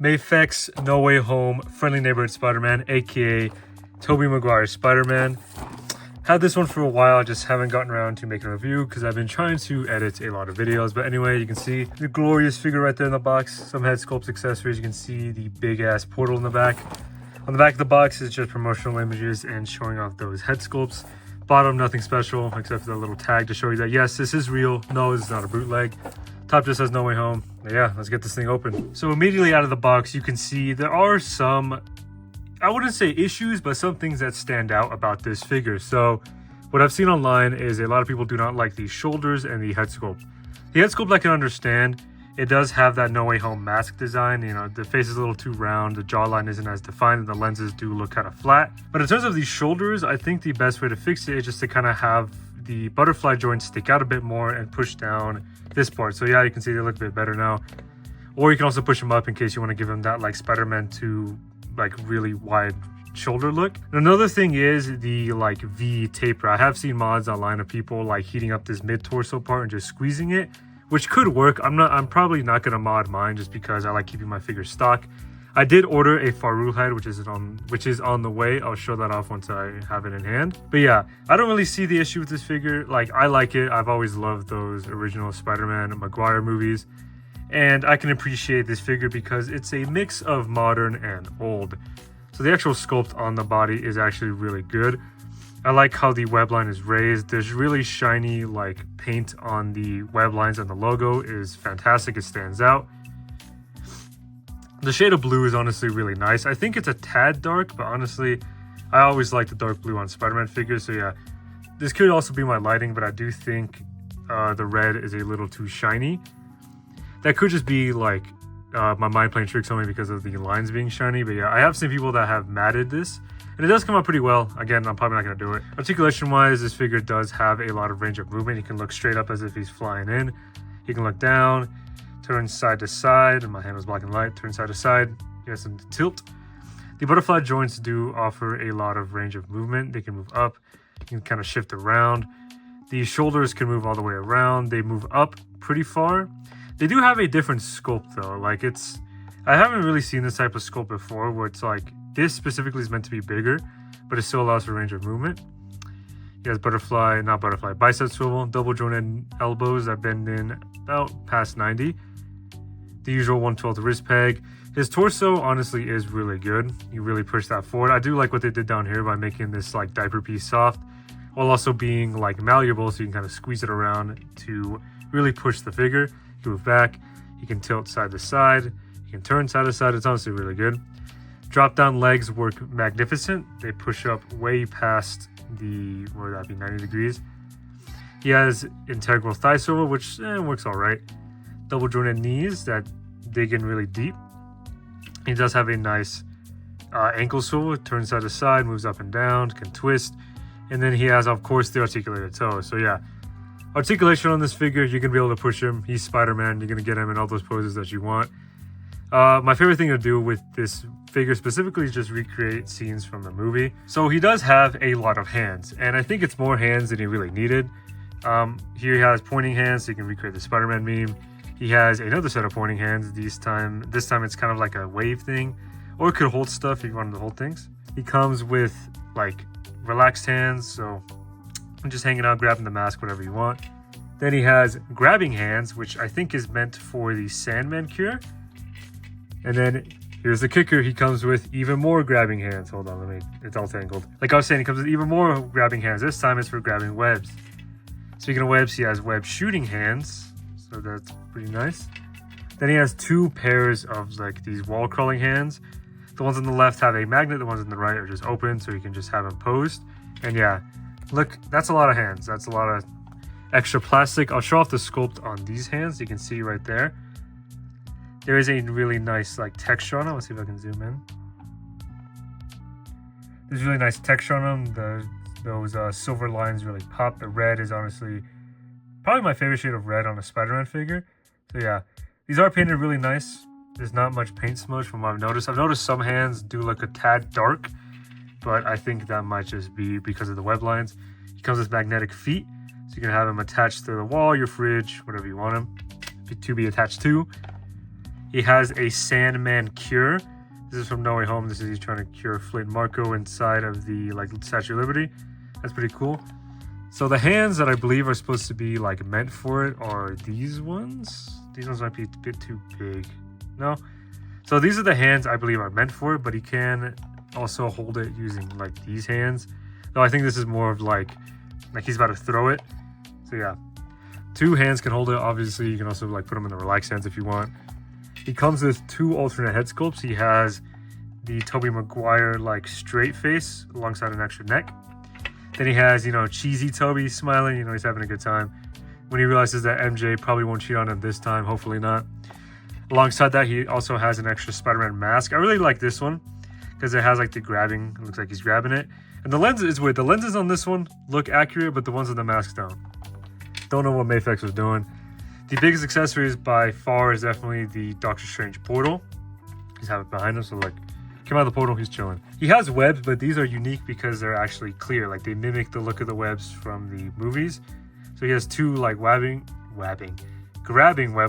Mafex No Way Home Friendly Neighborhood Spider-Man, aka Tobey Maguire's Spider-Man. Had this one for a while, I just haven't gotten around to making a review because I've been trying to edit a lot of videos. But anyway, you can see the glorious figure right there in the box, some head sculpt accessories. You can see the big ass portal in the back. On the back of the box is just promotional images and showing off those head sculpts. Bottom, nothing special except for the little tag to show you that yes, this is real. No, this is not a bootleg. Top just says No Way Home. Yeah, let's get this thing open. So immediately out of the box, you can see there are some, I wouldn't say issues, but some things that stand out about this figure. So what I've seen online is a lot of people do not like the shoulders and the head sculpt. The head sculpt I can understand. It does have that No Way Home mask design. You know, the face is a little too round, the jawline isn't as defined, and the lenses do look kind of flat. But in terms of these shoulders, I think the best way to fix it is just to kind of have the butterfly joints stick out a bit more and push down this part. So yeah, you can see they look a bit better now. Or you can also push them up in case you want to give them that like Spider-Man 2 like really wide shoulder look. And another thing is the like V taper. I have seen mods online of people like heating up this mid torso part and just squeezing it, which could work. I'm probably not gonna mod mine just because I like keeping my figure stock. I did order a Faru head, which is on the way. I'll show that off once I have it in hand. But yeah, I don't really see the issue with this figure. Like, I like it. I've always loved those original Spider-Man and Maguire movies. And I can appreciate this figure because it's a mix of modern and old. So the actual sculpt on the body is actually really good. I like how the web line is raised. There's really shiny like paint on the web lines, and the logo is fantastic. It stands out. The shade of blue is honestly really nice. I think it's a tad dark, but honestly, I always like the dark blue on Spider-Man figures. So yeah, this could also be my lighting, but I do think the red is a little too shiny. That could just be like my mind playing tricks on me because of the lines being shiny. But yeah, I have seen people that have matted this, and it does come out pretty well. Again, I'm probably not going to do it. Articulation wise, this figure does have a lot of range of movement. You can look straight up as if he's flying in. You can look down, turn side to side, and my hand was blocking light. Turn side to side, you have some tilt. The butterfly joints do offer a lot of range of movement. They can move up, you can kind of shift around. The shoulders can move all the way around. They move up pretty far. They do have a different sculpt though. Like I haven't really seen this type of sculpt before where it's like, this specifically is meant to be bigger, but it still allows for range of movement. He has bicep swivel, double jointed elbows that bend in about past 90. The usual 1/12 wrist peg. His torso honestly is really good. You really push that forward. I do like what they did down here by making this like diaper piece soft, while also being like malleable, so you can kind of squeeze it around to really push the figure. You can move back, you can tilt side to side, you can turn side to side. It's honestly really good. Drop down legs work magnificent. They push up way past the, what would that be, 90 degrees. He has integral thigh swivel, which works all right. Double jointed knees that dig in really deep. He does have a nice ankle swivel, turns side to side, moves up and down, can twist. And then he has, of course, the articulated toe. So yeah, articulation on this figure, you're going to be able to push him. He's Spider-Man. You're going to get him in all those poses that you want. My favorite thing to do with this figure specifically is just recreate scenes from the movie. So he does have a lot of hands, and I think it's more hands than he really needed. Here he has pointing hands, so you can recreate the Spider-Man meme. He has another set of pointing hands. This time it's kind of like a wave thing, or it could hold stuff if you wanted to hold things. He comes with like relaxed hands, so I'm just hanging out, grabbing the mask, whatever you want. Then he has grabbing hands, which I think is meant for the Sandman cure. And then here's the kicker. He comes with even more grabbing hands. Hold on, it's all tangled. Like I was saying, he comes with even more grabbing hands. This time it's for grabbing webs. Speaking of webs, he has web shooting hands. So that's pretty nice. Then he has two pairs of like these wall crawling hands. The ones on the left have a magnet. The ones on the right are just open, so you can just have them posed. And yeah, look, that's a lot of hands. That's a lot of extra plastic. I'll show off the sculpt on these hands. You can see right there. There is a really nice like texture on it. Let's see if I can zoom in. There's really nice texture on them. Those silver lines really pop. The red is honestly probably my favorite shade of red on a Spider-Man figure. So yeah, these are painted really nice. There's not much paint smudge from what I've noticed. I've noticed some hands do look a tad dark, but I think that might just be because of the web lines. He comes with magnetic feet, so you can have him attached to the wall, your fridge, whatever you want him to be attached to. He has a Sandman cure. This is from No Way Home. This is he's trying to cure Flint Marko inside of the like Statue of Liberty. That's pretty cool. So the hands that I believe are supposed to be like meant for it are these ones. These ones might be a bit too big. No. So these are the hands I believe are meant for it, but he can also hold it using like these hands. Though I think this is more of like he's about to throw it. So yeah, 2 hands can hold it. Obviously, you can also like put them in the relaxed hands if you want. He comes with 2 alternate head sculpts. He has the Tobey Maguire like straight face alongside an extra neck. Then he has, you know, cheesy Tobey smiling, you know, he's having a good time. When he realizes that MJ probably won't cheat on him this time, hopefully not. Alongside that, he also has an extra Spider-Man mask. I really like this one because it has like the grabbing, it looks like he's grabbing it. And the lens is weird. The lenses on this one look accurate, but the ones on the mask don't. Don't know what Mafex was doing. The biggest accessories by far is definitely the Doctor Strange portal. He's having it behind him, so like, came out of the portal, he's chilling. He has webs, but these are unique because they're actually clear. Like they mimic the look of the webs from the movies. So he has 2 like grabbing web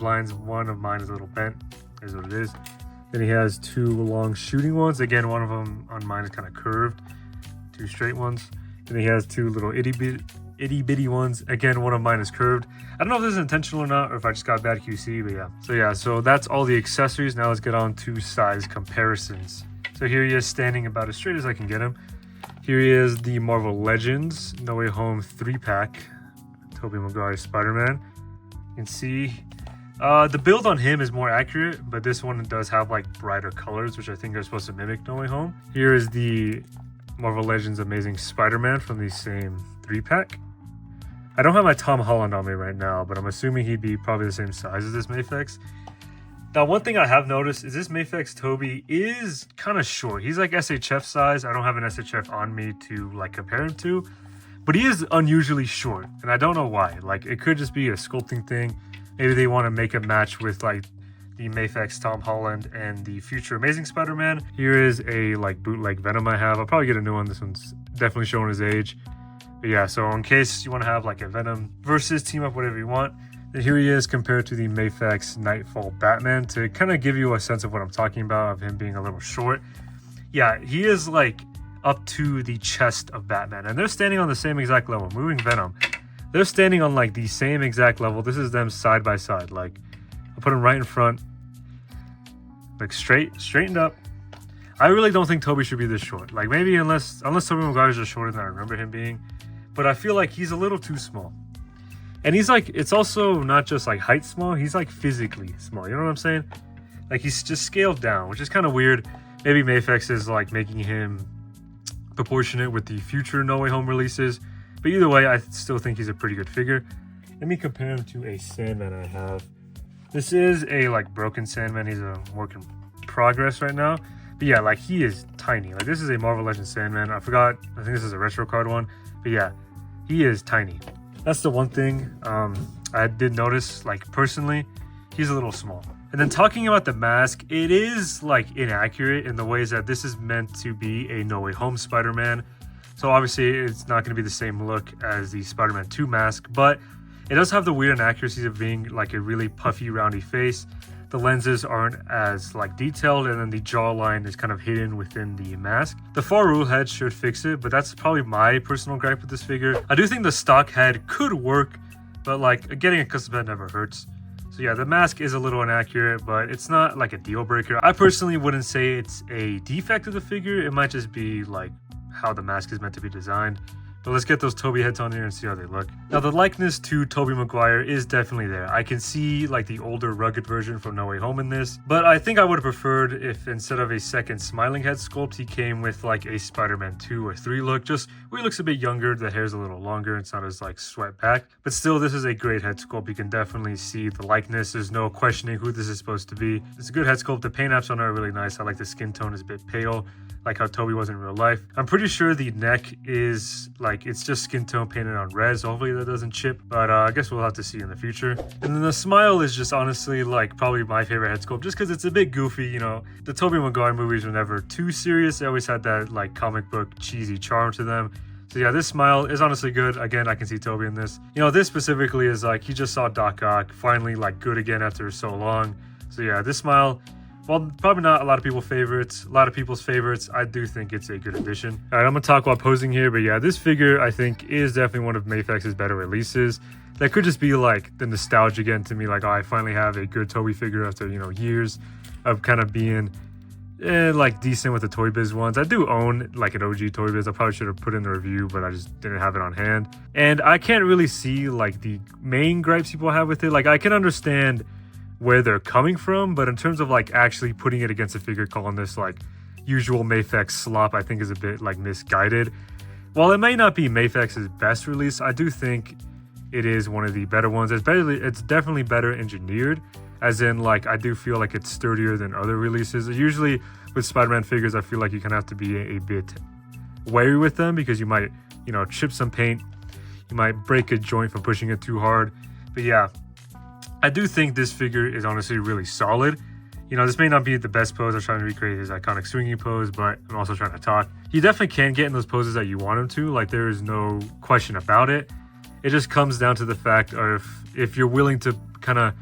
lines. One of mine is a little bent, is what it is. Then he has 2 long shooting ones. Again, one of them on mine is kind of curved. 2 straight ones. And he has 2 little itty bitty ones. Again, one of mine is curved. I don't know if this is intentional or not, or if I just got bad QC, but yeah. So that's all the accessories. Now let's get on to size comparisons. So here he is standing about as straight as I can get him. Here he is, the Marvel Legends No Way Home 3-pack. Tobey Maguire Spider-Man. You can see the build on him is more accurate, but this one does have like brighter colors, which I think are supposed to mimic No Way Home. Here is the Marvel Legends Amazing Spider-Man from the same 3-pack. I don't have my Tom Holland on me right now, but I'm assuming he'd be probably the same size as this Mafex. Now, one thing I have noticed is this Mafex Tobey is kind of short. He's like SHF size. I don't have an SHF on me to like compare him to, but he is unusually short, and I don't know why. Like, it could just be a sculpting thing. Maybe they want to make a match with like the Mafex Tom Holland and the future Amazing Spider-Man. Here is a like bootleg Venom I have. I'll probably get a new one. This one's definitely showing his age. But yeah, so in case you want to have like a Venom versus team up, whatever you want, then here he is compared to the Mafex Nightfall Batman to kind of give you a sense of what I'm talking about, of him being a little short. Yeah, he is like up to the chest of Batman, and they're standing on the same exact level. Moving Venom, they're standing on like the same exact level. This is them side by side. Like, I'll put him right in front, like straightened up. I really don't think Tobey should be this short. Like, maybe unless Tobey Maguire's just shorter than I remember him being, but I feel like he's a little too small. And he's like, it's also not just like height small, he's like physically small. You know what I'm saying? Like, he's just scaled down, which is kind of weird. Maybe Mafex is like making him proportionate with the future No Way Home releases. But either way, I still think he's a pretty good figure. Let me compare him to a Sandman I have. This is a like broken Sandman. He's a work in progress right now. But yeah, like, he is tiny. Like, this is a Marvel Legends Sandman. I think this is a retro card one. But yeah, he is tiny. That's the one thing I did notice, like, personally, he's a little small. And then talking about the mask, it is like inaccurate in the ways that this is meant to be a No Way Home Spider-Man. So obviously it's not going to be the same look as the Spider-Man 2 mask, but it does have the weird inaccuracies of being like a really puffy, roundy face. The lenses aren't as like detailed, and then the jawline is kind of hidden within the mask. The far rule head should fix it, but that's probably my personal gripe with this figure. I do think the stock head could work, but like, getting a custom head never hurts. So yeah, the mask is a little inaccurate, but it's not like a deal breaker. I personally wouldn't say it's a defect of the figure. It might just be like how the mask is meant to be designed. But let's get those Tobey heads on here and see how they look. Now, the likeness to Tobey Maguire is definitely there. I can see like the older rugged version from No Way Home in this, but I think I would have preferred if instead of a second smiling head sculpt, he came with like a Spider-Man 2 or 3 look, just where he looks a bit younger, the hair's a little longer, it's not as like swept back. But still, this is a great head sculpt. You can definitely see the likeness. There's no questioning who this is supposed to be. It's a good head sculpt. The paint apps on it are really nice. I like the skin tone is a bit pale, like how Tobey was in real life. I'm pretty sure the neck is like, it's just skin tone painted on red, so hopefully that doesn't chip, but I guess we'll have to see in the future. And then the smile is just honestly like probably my favorite head sculpt, just because it's a bit goofy. You know, the Tobey Maguire movies were never too serious. They always had that like comic book cheesy charm to them. So yeah, this smile is honestly good. Again, I can see Tobey in this. You know, this specifically is like, he just saw Doc Ock finally like good again after so long. So yeah, this smile, well, probably not a lot of people's favorites, I do think it's a good addition. All right, I'm gonna talk while posing here, but yeah, this figure I think is definitely one of Mafex's better releases. That could just be like the nostalgia again to me, like, oh, I finally have a good Toby figure after, you know, years of kind of being like decent with the Toy Biz ones. I do own like an OG Toy Biz. I probably should have put in the review, but I just didn't have it on hand. And I can't really see like the main gripes people have with it. Like, I can understand where they're coming from, but in terms of like actually putting it against a figure, calling this like usual Mafex slop, I think is a bit like misguided. While it may not be Mafex's best release, I do think it is one of the better ones. It's definitely better engineered, as in like I do feel like it's sturdier than other releases. Usually with Spider-Man figures, I feel like you kind of have to be a bit wary with them because you might, you know, chip some paint, you might break a joint from pushing it too hard. But yeah, I do think this figure is honestly really solid. You know, this may not be the best pose. I'm trying to recreate his iconic swinging pose, but I'm also trying to talk. He definitely can get in those poses that you want him to. Like, there is no question about it. It just comes down to the fact of if you're willing to kind of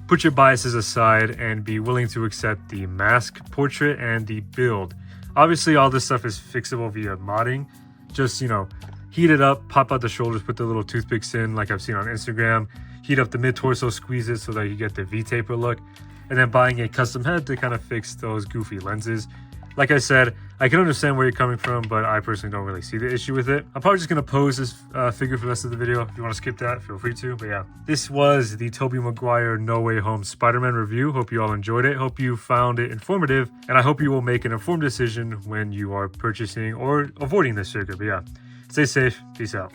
put your biases aside and be willing to accept the mask portrait and the build. Obviously, all this stuff is fixable via modding. Just, you know, heat it up, pop out the shoulders, put the little toothpicks in like I've seen on Instagram. Heat up the mid-torso, squeeze it so that you get the V-taper look. And then buying a custom head to kind of fix those goofy lenses. Like I said, I can understand where you're coming from, but I personally don't really see the issue with it. I'm probably just going to pose this figure for the rest of the video. If you want to skip that, feel free to. But yeah, this was the Tobey Maguire No Way Home Spider-Man review. Hope you all enjoyed it. Hope you found it informative. And I hope you will make an informed decision when you are purchasing or avoiding this figure. But yeah, stay safe. Peace out.